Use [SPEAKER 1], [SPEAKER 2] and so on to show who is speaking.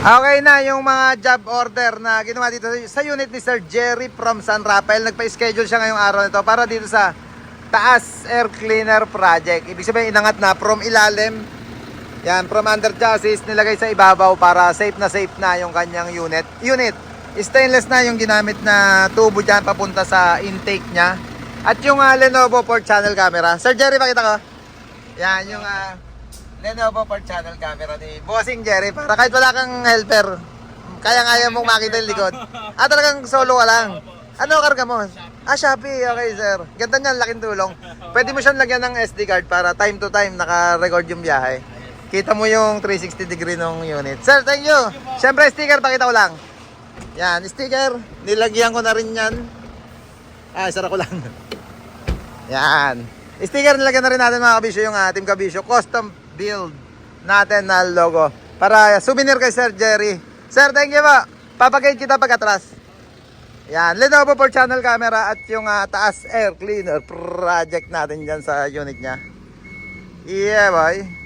[SPEAKER 1] Okay na yung mga job order na ginawa dito sa unit ni Sir Jerry from San Rafael. Nagpa-schedule siya ngayong araw nito para dito sa taas air cleaner project. Ibig sabihin inangat na from ilalim. Yan, from under chassis nilagay sa ibabaw para safe na yung kanyang unit. Stainless na yung ginamit na tubo dyan papunta sa intake niya. At yung Lenovo 4 channel camera. Sir Jerry, pakita ko. Yan, yung Lenovo 4 channel camera ni Bossing Jerry. Para kahit wala kang helper, kaya mong makita yung likod. Talagang solo ka lang. Ano karga mo? Shopee. Okay, sir. Ganda niyan, laking tulong. Pwede mo siyang lagyan ng SD card para time to time naka-record yung biyahe. Kita mo yung 360 degree ng unit. Sir, thank you. Siyempre, sticker, pakita ko lang. Yan, sticker. Nilagyan ko na rin yan. Isara ko lang. Yan. Sticker, nilagyan na rin natin mga kabisyo yung Team Kabisyo. Custom build natin na logo. Para souvenir kay Sir Jerry. Sir, thank you po. Papagay kita pag atras. Yan, Lenovo 4 channel camera at yung taas air cleaner project natin dyan sa unit niya. Yeah, boy.